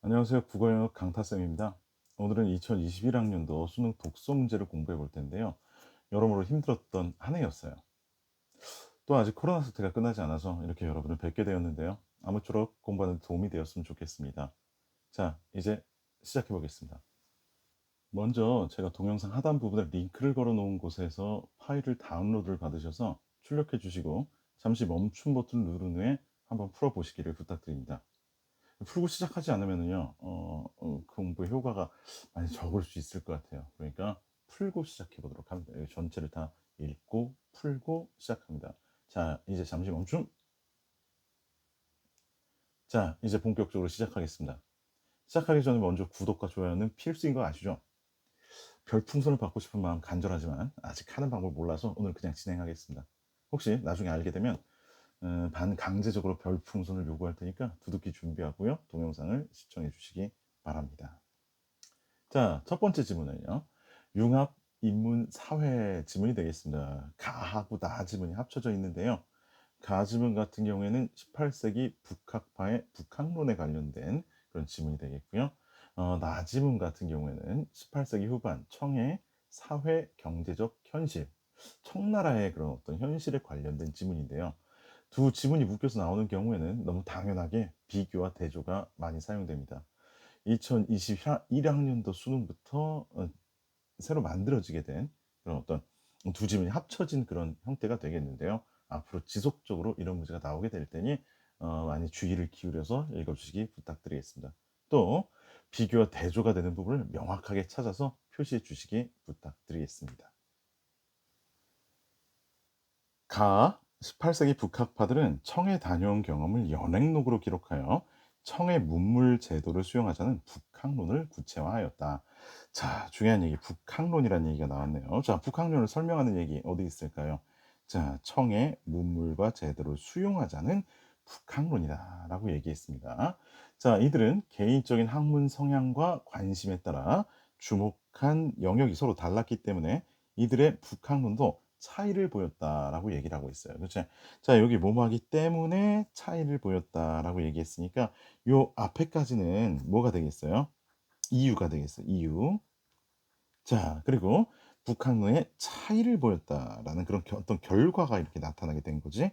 안녕하세요. 국어영역 강타쌤입니다. 오늘은 2021학년도 수능 독서 문제를 공부해 볼 텐데요. 여러모로 힘들었던 한 해였어요. 또 아직 코로나 사태가 끝나지 않아서 이렇게 여러분을 뵙게 되었는데요. 아무쪼록 공부하는 데 도움이 되었으면 좋겠습니다. 자, 이제 시작해 보겠습니다. 먼저 제가 동영상 하단 부분에 링크를 걸어 놓은 곳에서 파일을 다운로드를 받으셔서 출력해 주시고 잠시 멈춤 버튼을 누른 후에 한번 풀어 보시기를 부탁드립니다. 풀고 시작하지 않으면은요, 공부의 효과가 많이 적을 수 있을 것 같아요. 그러니까 풀고 시작해 보도록 합니다. 여기 전체를 다 읽고 풀고 시작합니다. 자, 이제 잠시 멈춤. 자, 이제 본격적으로 시작하겠습니다. 시작하기 전에 먼저 구독과 좋아요는 필수인 거 아시죠? 별풍선을 받고 싶은 마음 간절하지만 아직 하는 방법 몰라서 오늘 그냥 진행하겠습니다. 혹시 나중에 알게 되면 반강제적으로 별풍선을 요구할 테니까 두둑히 준비하고요. 동영상을 시청해 주시기 바랍니다. 자, 첫 번째 지문은요. 융합 인문 사회 지문이 되겠습니다. 가하고 나 지문이 합쳐져 있는데요. 가 지문 같은 경우에는 18세기 북학파의 북학론에 관련된 그런 지문이 되겠고요. 나 지문 같은 경우에는 18세기 후반 청해 사회 경제적 현실, 청나라의 그런 어떤 현실에 관련된 지문인데요. 두 지문이 묶여서 나오는 경우에는 너무 당연하게 비교와 대조가 많이 사용됩니다. 2021학년도 수능부터 새로 만들어지게 된 그런 어떤 두 지문이 합쳐진 그런 형태가 되겠는데요. 앞으로 지속적으로 이런 문제가 나오게 될 테니 많이 주의를 기울여서 읽어주시기 부탁드리겠습니다. 또 비교와 대조가 되는 부분을 명확하게 찾아서 표시해 주시기 부탁드리겠습니다. 가 18세기 북학파들은 청에 다녀온 경험을 연행록으로 기록하여 청의 문물 제도를 수용하자는 북학론을 구체화하였다. 자, 중요한 얘기, 북학론이라는 얘기가 나왔네요. 자, 북학론을 설명하는 얘기 어디 있을까요? 자, 청의 문물과 제도를 수용하자는 북학론이다라고 얘기했습니다. 자, 이들은 개인적인 학문 성향과 관심에 따라 주목한 영역이 서로 달랐기 때문에 이들의 북학론도 차이를 보였다라고 얘기를 하고 있어요. 그렇죠? 자, 여기 뭐뭐하기 때문에 차이를 보였다라고 얘기했으니까 요 앞에까지는 뭐가 되겠어요? 이유가 되겠어요. 이유. 자, 그리고 북한의 차이를 보였다라는 그런 어떤 결과가 이렇게 나타나게 된 거지.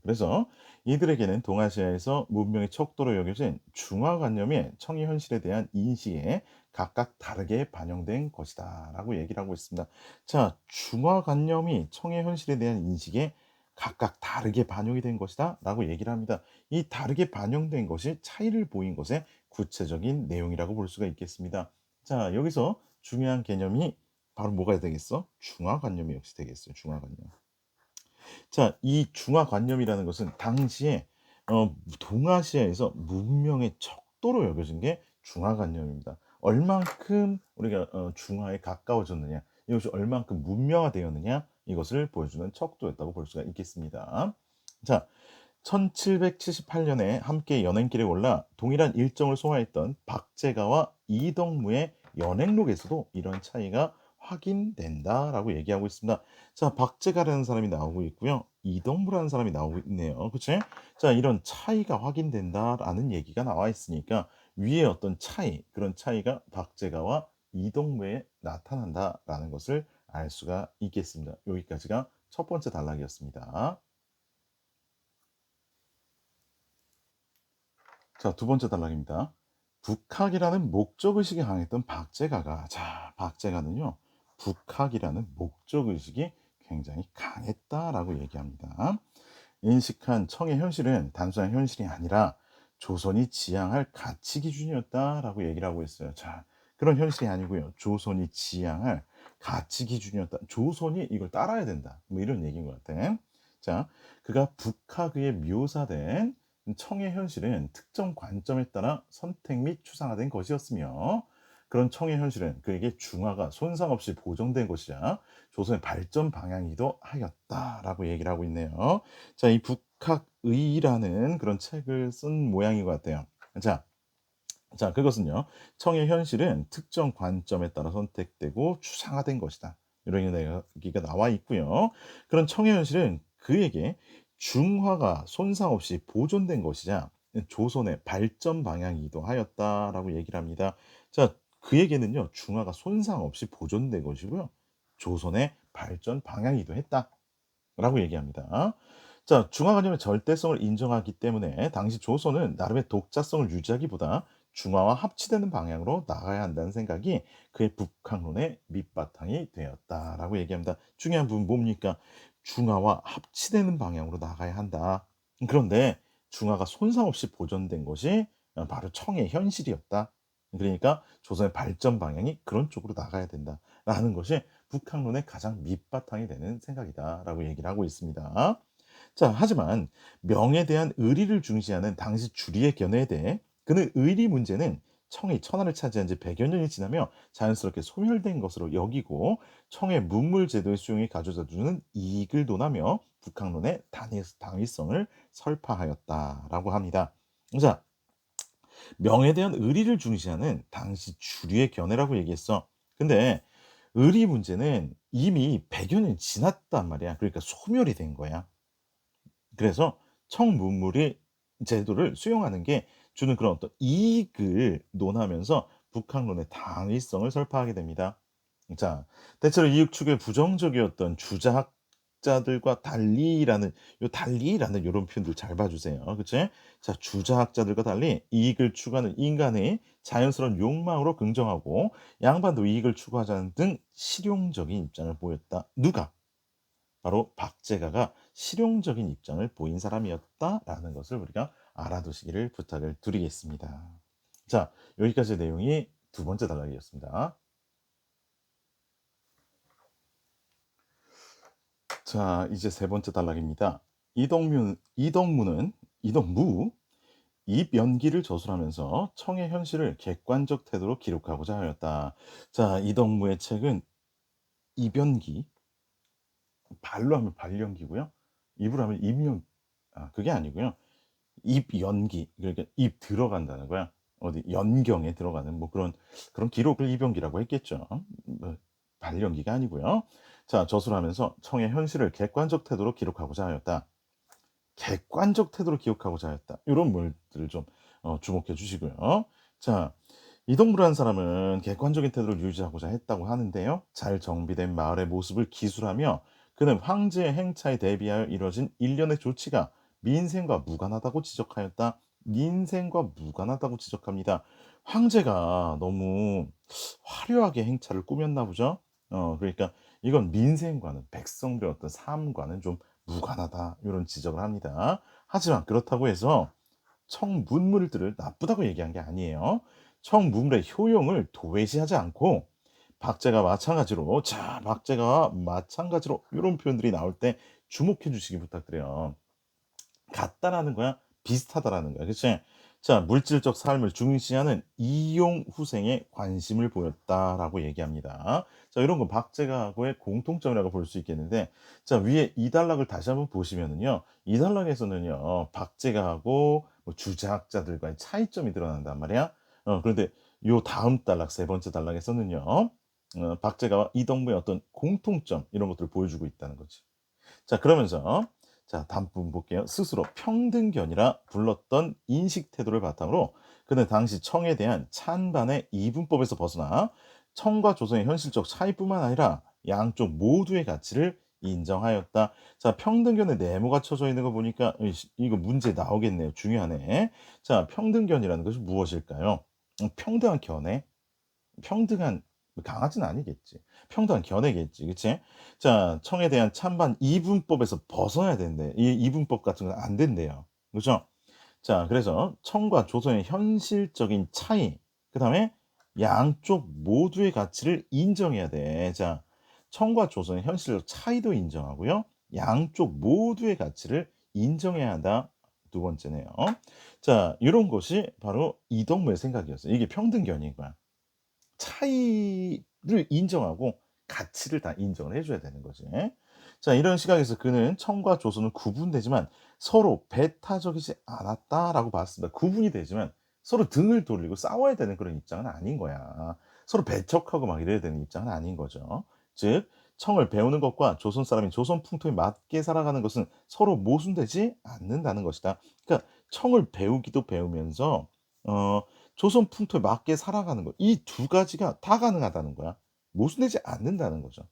그래서 이들에게는 동아시아에서 문명의 척도로 여겨진 중화관념이 청이 현실에 대한 인식에 각각 다르게 반영된 것이다라고 얘기를 하고 있습니다. 자, 중화관념이 청의 현실에 대한 인식에 각각 다르게 반영이 된 것이다라고 얘기를 합니다. 이 다르게 반영된 것이 차이를 보인 것의 구체적인 내용이라고 볼 수가 있겠습니다. 자, 여기서 중요한 개념이 바로 뭐가 되겠어? 중화관념이 역시 되겠어요. 중화관념. 자, 이 중화관념이라는 것은 당시에 동아시아에서 문명의 척도로 여겨진 게 중화관념입니다. 얼만큼 우리가 중화에 가까워졌느냐, 이것이 얼만큼 문명화되었느냐, 이것을 보여주는 척도였다고 볼 수가 있겠습니다. 자, 1778년에 함께 연행길에 올라 동일한 일정을 소화했던 박제가와 이덕무의 연행록에서도 이런 차이가 확인된다라고 얘기하고 있습니다. 자, 박제가라는 사람이 나오고 있고요. 이덕무라는 사람이 나오고 있네요. 그치? 자, 이런 차이가 확인된다라는 얘기가 나와 있으니까 위에 어떤 차이, 그런 차이가 박제가와 이덕무에 나타난다라는 것을 알 수가 있겠습니다. 여기까지가 첫 번째 단락이었습니다. 자, 두 번째 단락입니다. 북학이라는 목적의식이 강했던 박제가가, 자, 박제가는요, 북학이라는 목적의식이 굉장히 강했다라고 얘기합니다. 인식한 청의 현실은 단순한 현실이 아니라 조선이 지향할 가치 기준이었다라고 얘기를 하고 있어요. 자, 그런 현실이 아니고요. 조선이 지향할 가치 기준이었다. 조선이 이걸 따라야 된다. 뭐 이런 얘기인 것 같아. 자, 그가 북학의에 묘사된 청의 현실은 특정 관점에 따라 선택 및 추상화된 것이었으며 그런 청의 현실은 그에게 중화가 손상 없이 보존된 것이자 조선의 발전 방향이기도 하였다라고 얘기를 하고 있네요. 자, 이 북학의라는 그런 책을 쓴 모양인 것 같아요. 자, 자, 그것은요. 청의 현실은 특정 관점에 따라 선택되고 추상화된 것이다. 이런 얘기가 나와 있고요. 그런 청의 현실은 그에게 중화가 손상 없이 보존된 것이자 조선의 발전 방향이기도 하였다라고 얘기를 합니다. 자, 그 얘기는요. 중화가 손상 없이 보존된 것이고요. 조선의 발전 방향이기도 했다라고 얘기합니다. 자, 중화관념의 절대성을 인정하기 때문에 당시 조선은 나름의 독자성을 유지하기보다 중화와 합치되는 방향으로 나가야 한다는 생각이 그의 북학론의 밑바탕이 되었다라고 얘기합니다. 중요한 부분 뭡니까? 중화와 합치되는 방향으로 나가야 한다. 그런데 중화가 손상 없이 보존된 것이 바로 청의 현실이었다. 그러니까 조선의 발전 방향이 그런 쪽으로 나가야 된다라는 것이 북학론의 가장 밑바탕이 되는 생각이다라고 얘기를 하고 있습니다. 자, 하지만 명에 대한 의리를 중시하는 당시 주리의 견해에 대해 그는 의리 문제는 청이 천하를 차지한 지 100여 년이 지나며 자연스럽게 소멸된 것으로 여기고 청의 문물 제도의 수용이 가져다 주는 이익을 논하며 북학론의 당위성을 설파하였다라고 합니다. 자, 명에 대한 의리를 중시하는 당시 주류의 견해라고 얘기했어. 근데 의리 문제는 이미 100여 년이 지났단 말이야. 그러니까 소멸이 된 거야. 그래서 청문물이 제도를 수용하는 게 주는 그런 어떤 이익을 논하면서 북학론의 당위성을 설파하게 됩니다. 자, 대체로 이익 추구에 부정적이었던 주자학자들과 달리라는 요 달리라는 요런 표현들 잘 봐 주세요. 그치? 자, 주자학자들과 달리 이익을 추구하는 인간의 자연스러운 욕망으로 긍정하고 양반도 이익을 추구하자는 등 실용적인 입장을 보였다. 누가? 바로 박제가가 실용적인 입장을 보인 사람이었다라는 것을 우리가 알아두시기를 부탁을 드리겠습니다. 자, 여기까지의 내용이 두 번째 단락이었습니다. 자, 이제 세 번째 단락입니다. 이덕무 입연기를 저술하면서 청의 현실을 객관적 태도로 기록하고자 하였다. 자, 이덕무의 책은 입연기, 발로 하면 발연기고요. 입으로 하면 입연, 그게 아니고요. 입연기, 그러니까 입 들어간다는 거야. 어디 연경에 들어가는 뭐 그런 기록을 입연기라고 했겠죠. 뭐 발연기가 아니고요. 자, 저술하면서 청의 현실을 객관적 태도로 기록하고자 하였다. 객관적 태도로 기억하고자 하였다. 요런 말들을 좀 주목해 주시고요. 자, 이동무라는 사람은 객관적인 태도를 유지하고자 했다고 하는데요. 잘 정비된 마을의 모습을 기술하며 그는 황제의 행차에 대비하여 이뤄진 일련의 조치가 민생과 무관하다고 지적하였다. 민생과 무관하다고 지적합니다. 황제가 너무 화려하게 행차를 꾸몄나 보죠. 그러니까 이건 민생과는 백성들의 어떤 삶과는 좀 무관하다. 이런 지적을 합니다. 하지만 그렇다고 해서 청문물들을 나쁘다고 얘기한 게 아니에요. 청문물의 효용을 도외시하지 않고 박제가 마찬가지로 이런 표현들이 나올 때 주목해 주시기 부탁드려요. 같다라는 거야, 비슷하다라는 거야. 그치? 자, 물질적 삶을 중시하는 이용 후생에 관심을 보였다라고 얘기합니다. 자, 이런 건 박제가하고의 공통점이라고 볼 수 있겠는데, 자, 위에 이 단락을 다시 한번 보시면은요, 이 단락에서는요, 박제가하고 뭐 주자학자들과의 차이점이 드러난단 말이야. 그런데 요 다음 단락, 세 번째 단락에서는요, 박제가와 이덕무의 어떤 공통점, 이런 것들을 보여주고 있다는 거지. 자, 그러면서 자, 다음 부분 볼게요. 스스로 평등견이라 불렀던 인식 태도를 바탕으로 그는 당시 청에 대한 찬반의 이분법에서 벗어나 청과 조선의 현실적 차이뿐만 아니라 양쪽 모두의 가치를 인정하였다. 자, 평등견에 네모가 쳐져 있는 거 보니까 이거 문제 나오겠네요. 중요하네. 자, 평등견이라는 것이 무엇일까요? 평등한 견해, 평등한 강아지는 아니겠지. 평등한 견해겠지. 그치? 자, 청에 대한 찬반 이분법에서 벗어나야 된대. 이 이분법 같은 건 안 된대요. 그죠? 자, 그래서 청과 조선의 현실적인 차이, 그다음에 양쪽 모두의 가치를 인정해야 돼. 자, 청과 조선의 현실적 차이도 인정하고요. 양쪽 모두의 가치를 인정해야 한다. 두 번째네요. 자, 이런 것이 바로 이덕무의 생각이었어요. 이게 평등견인 거야. 차이를 인정하고 가치를 다 인정을 해 줘야 되는 거지. 자, 이런 시각에서 그는 청과 조선은 구분되지만 서로 배타적이지 않았다라고 봤습니다. 구분이 되지만 서로 등을 돌리고 싸워야 되는 그런 입장은 아닌 거야. 서로 배척하고 막 이래야 되는 입장은 아닌 거죠. 즉, 청을 배우는 것과 조선 사람인 조선 풍토에 맞게 살아가는 것은 서로 모순되지 않는다는 것이다. 그러니까 청을 배우기도 배우면서 어 조선 풍토에 맞게 살아가는 거, 이 두 가지가 다 가능하다는 거야. 모순되지 않는다는 거죠.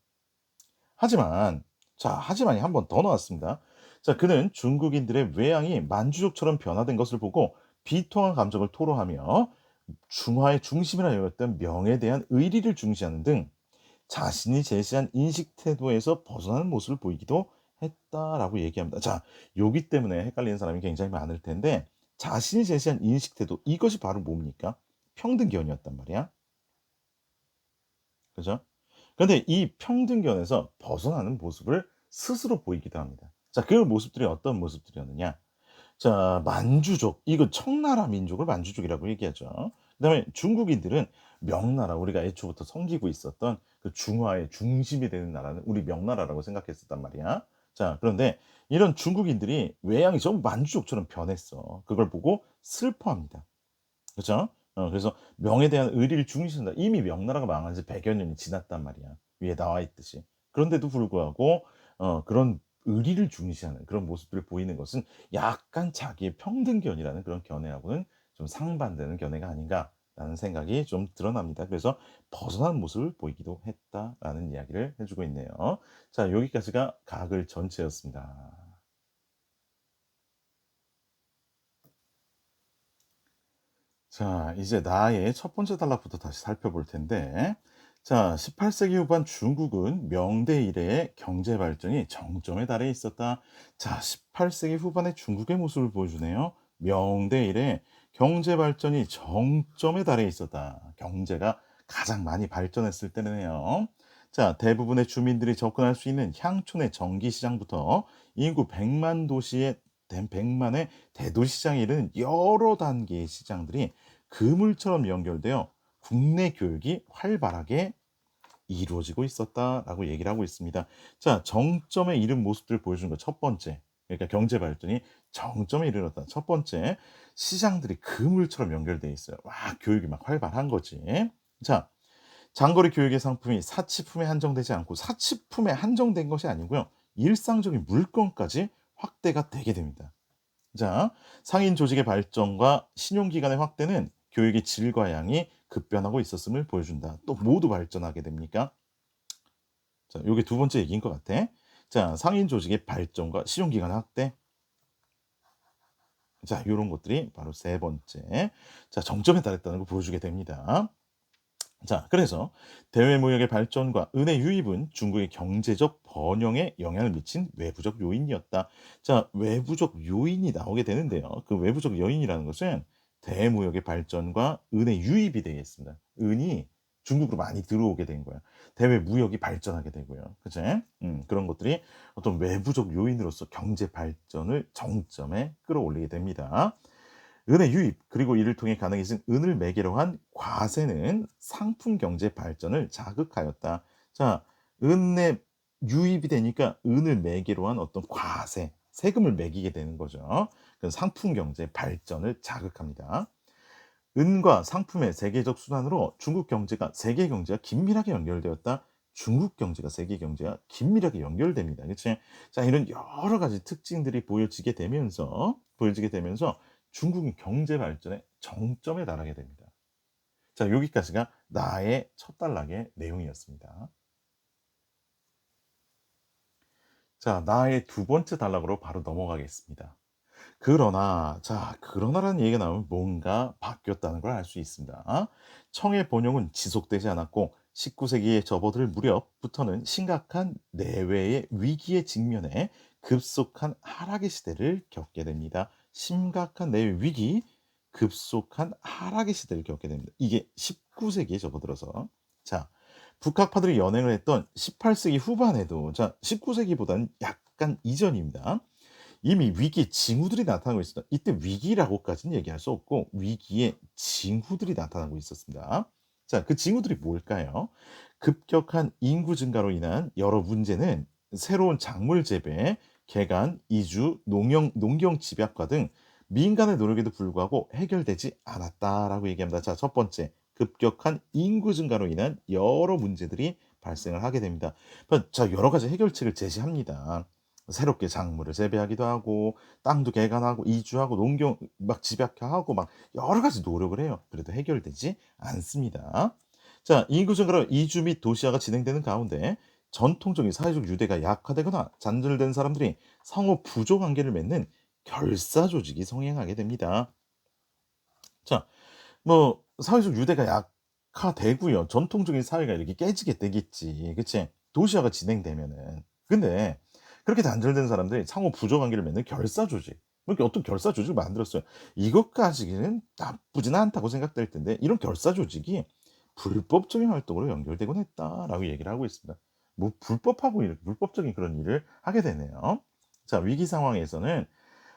하지만 하지만이 한 번 더 나왔습니다. 자, 그는 중국인들의 외양이 만주족처럼 변화된 것을 보고 비통한 감정을 토로하며 중화의 중심이라 여겼던 명에 대한 의리를 중시하는 등 자신이 제시한 인식 태도에서 벗어나는 모습을 보이기도 했다라고 얘기합니다. 자, 요기 때문에 헷갈리는 사람이 굉장히 많을 텐데, 자신이 제시한 인식 태도, 이것이 바로 뭡니까? 평등견이었단 말이야. 그죠? 그런데 이 평등견에서 벗어나는 모습을 스스로 보이기도 합니다. 자, 그 모습들이 어떤 모습들이었느냐? 자, 만주족, 이거 청나라 민족을 만주족이라고 얘기하죠. 그다음에 중국인들은 명나라, 우리가 애초부터 섬기고 있었던 그 중화의 중심이 되는 나라는 우리 명나라라고 생각했었단 말이야. 자, 그런데 이런 중국인들이 외양이 전부 만주족처럼 변했어. 그걸 보고 슬퍼합니다. 그죠? 그래서 명에 대한 의리를 중시한다. 이미 명나라가 망한 지 100여 년이 지났단 말이야, 위에 나와 있듯이. 그런데도 불구하고 그런 의리를 중시하는 그런 모습들을 보이는 것은 약간 자기의 평등견이라는 그런 견해하고는 좀 상반되는 견해가 아닌가라는 생각이 좀 드러납니다. 그래서 벗어난 모습을 보이기도 했다라는 이야기를 해 주고 있네요. 자, 여기까지가 가글 전체였습니다. 자, 이제 나의 첫 번째 단락부터 다시 살펴볼 텐데, 자, 18세기 후반 중국은 명대 이래의 경제 발전이 정점에 달해 있었다. 자, 18세기 후반의 중국의 모습을 보여주네요. 명대 이래 경제 발전이 정점에 달해 있었다. 경제가 가장 많이 발전했을 때네요. 자, 대부분의 주민들이 접근할 수 있는 향촌의 전기 시장부터 인구 100만 도시의 100만의 대도시 시장에 이르는 여러 단계의 시장들이 그물처럼 연결되어 국내 교육이 활발하게 이루어지고 있었다라고 얘기를 하고 있습니다. 자, 정점에 이른 모습들을 보여주는 거 첫 번째. 그러니까 경제 발전이 정점에 이르렀다. 첫 번째, 시장들이 그물처럼 연결돼 있어요. 와, 교육이 막 활발한 거지. 자, 장거리 교육의 상품이 사치품에 한정되지 않고 사치품에 한정된 것이 아니고요. 일상적인 물건까지 확대가 되게 됩니다. 자, 상인 조직의 발전과 신용기관의 확대는 교육의 질과 양이 급변하고 있었음을 보여준다. 또 모두 발전하게 됩니까? 자, 요게 두 번째 얘기인 것 같아. 자, 상인 조직의 발전과 신용기관의 확대. 자, 요런 것들이 바로 세 번째. 자, 정점에 달했다는 걸 보여주게 됩니다. 자, 그래서 대외 무역의 발전과 은의 유입은 중국의 경제적 번영에 영향을 미친 외부적 요인이었다. 자, 외부적 요인이 나오게 되는데요. 그 외부적 요인이라는 것은 대무역의 발전과 은의 유입이 되겠습니다. 은이 중국으로 많이 들어오게 된 거야. 대외 무역이 발전하게 되고요. 그치? 그런 것들이 어떤 외부적 요인으로서 경제 발전을 정점에 끌어올리게 됩니다. 은의 유입, 그리고 이를 통해 가능해진 은을 매개로 한 과세는 상품 경제 발전을 자극하였다. 자, 은의 유입이 되니까 은을 매개로 한 어떤 과세, 세금을 매기게 되는 거죠. 그 상품 경제 발전을 자극합니다. 은과 상품의 세계적 순환으로 중국 경제가 세계 경제와 긴밀하게 연결되었다. 중국 경제가 세계 경제와 긴밀하게 연결됩니다. 그치? 자, 이런 여러 가지 특징들이 보여지게 되면서 중국은 경제 발전의 정점에 달하게 됩니다. 자, 여기까지가 나의 첫 단락의 내용이었습니다. 자, 나의 두 번째 단락으로 바로 넘어가겠습니다. 그러나라는 얘기가 나오면 뭔가 바뀌었다는 걸 알 수 있습니다. 청의 번영은 지속되지 않았고 19세기에 접어들 무렵부터는 심각한 내외의 위기에 직면해 급속한 하락의 시대를 겪게 됩니다. 심각한 내외 위기, 급속한 하락의 시대를 겪게 됩니다. 이게 19세기에 접어들어서. 자, 북학파들이 연행을 했던 18세기 후반에도, 자, 19세기보다는 약간 이전입니다. 이미 위기의 징후들이 나타나고 있습니다. 이때 위기라고까지는 얘기할 수 없고 위기의 징후들이 나타나고 있었습니다. 자, 그 징후들이 뭘까요? 급격한 인구 증가로 인한 여러 문제는 새로운 작물 재배, 개간, 이주, 농경 집약화 등 민간의 노력에도 불구하고 해결되지 않았다라고 얘기합니다. 자, 첫 번째, 급격한 인구 증가로 인한 여러 문제들이 발생을 하게 됩니다. 자, 여러 가지 해결책을 제시합니다. 새롭게 작물을 재배하기도 하고 땅도 개간하고 이주하고 농경 막 집약화하고 막 여러 가지 노력을 해요. 그래도 해결되지 않습니다. 자, 인구 증가로 이주 및 도시화가 진행되는 가운데 전통적인 사회적 유대가 약화되거나 단절된 사람들이 상호 부족 관계를 맺는 결사 조직이 성행하게 됩니다. 자, 뭐 사회적 유대가 약화되고요. 전통적인 사회가 이렇게 깨지게 되겠지. 그치? 도시화가 진행되면은. 근데 그렇게 단절된 사람들이 상호 부족 관계를 맺는 결사 조직. 뭐 이렇게 어떤 결사 조직을 만들었어요. 이것까지는 나쁘지는 않다고 생각될 텐데 이런 결사 조직이 불법적인 활동으로 연결되곤 했다라고 얘기를 하고 있습니다. 뭐 불법하고 이렇게 불법적인 그런 일을 하게 되네요. 자, 위기 상황에서는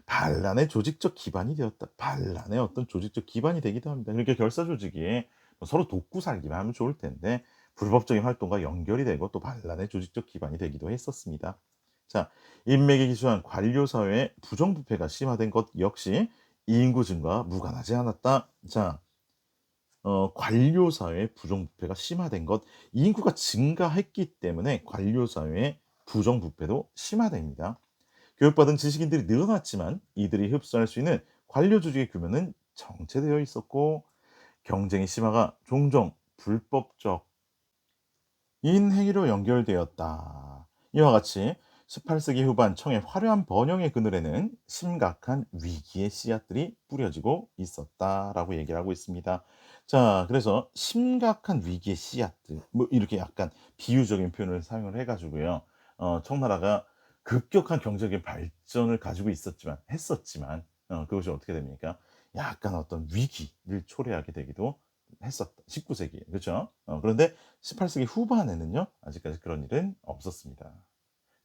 반란의 조직적 기반이 되었다. 반란의 어떤 조직적 기반이 되기도 합니다. 그러니까 결사 조직이 뭐 서로 돕고 살기만 하면 좋을 텐데 불법적인 활동과 연결이 되고 또 반란의 조직적 기반이 되기도 했었습니다. 자, 인맥이 기수한 관료 사회의 부정부패가 심화된 것 역시 인구 증가와 무관하지 않았다. 자, 관료 사회의 부정부패가 심화된 것, 인구가 증가했기 때문에 관료 사회의 부정부패도 심화됩니다. 교육받은 지식인들이 늘어났지만 이들이 흡수할 수 있는 관료 조직의 규모는 정체되어 있었고 경쟁의 심화가 종종 불법적인 행위로 연결되었다. 이와 같이 18세기 후반 청의 화려한 번영의 그늘에는 심각한 위기의 씨앗들이 뿌려지고 있었다라고 얘기를 하고 있습니다. 자, 그래서 심각한 위기의 씨앗들, 뭐 이렇게 약간 비유적인 표현을 사용을 해가지고요. 청나라가 급격한 경제적인 발전을 가지고 했었지만, 그것이 어떻게 됩니까? 약간 어떤 위기를 초래하게 되기도 했었다. 19세기, 그렇죠? 그런데 18세기 후반에는요, 아직까지 그런 일은 없었습니다.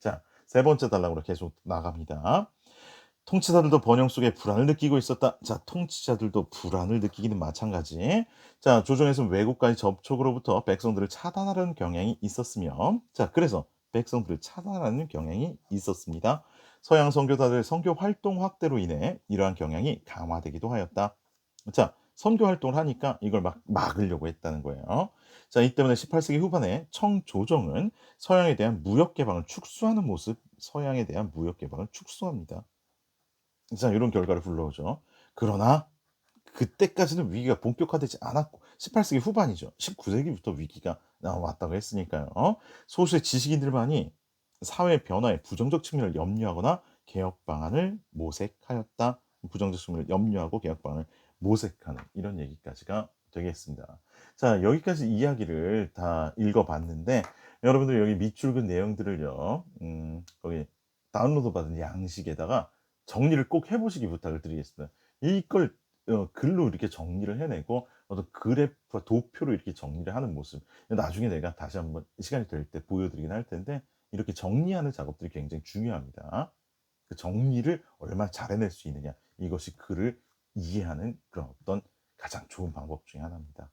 자, 세 번째 단락으로 계속 나갑니다. 통치자들도 번영 속에 불안을 느끼고 있었다. 자, 통치자들도 불안을 느끼기는 마찬가지. 자, 조정에서 외국과의 접촉으로부터 백성들을 차단하려는 경향이 있었으며, 자, 그래서 백성들을 차단하는 경향이 있었습니다. 서양 선교사들의 선교 활동 확대로 인해 이러한 경향이 강화되기도 하였다. 자, 선교 활동을 하니까 이걸 막 막으려고 했다는 거예요. 자, 이 때문에 18세기 후반에 청조정은 서양에 대한 무역 개방을 축소합니다. 자, 이런 결과를 불러오죠. 그러나 그때까지는 위기가 본격화되지 않았고 18세기 후반이죠. 19세기부터 위기가 왔다고 했으니까요. 소수의 지식인들만이 사회 변화의 부정적 측면을 염려하거나 개혁 방안을 모색하였다. 부정적 측면을 염려하고 개혁 방안을 모색하는 이런 얘기까지가 되겠습니다. 자, 여기까지 이야기를 다 읽어봤는데 여러분들 여기 밑줄근 내용들을요. 거기 다운로드 받은 양식에다가 정리를 꼭 해 보시기 부탁을 드리겠습니다. 이걸 글로 이렇게 정리를 해내고 어떤 그래프와 도표로 이렇게 정리를 하는 모습. 나중에 내가 다시 한번 시간이 될 때 보여드리긴 할 텐데 이렇게 정리하는 작업들이 굉장히 중요합니다. 그 정리를 얼마나 잘 해낼 수 있느냐. 이것이 글을 이해하는 그런 어떤 가장 좋은 방법 중에 하나입니다.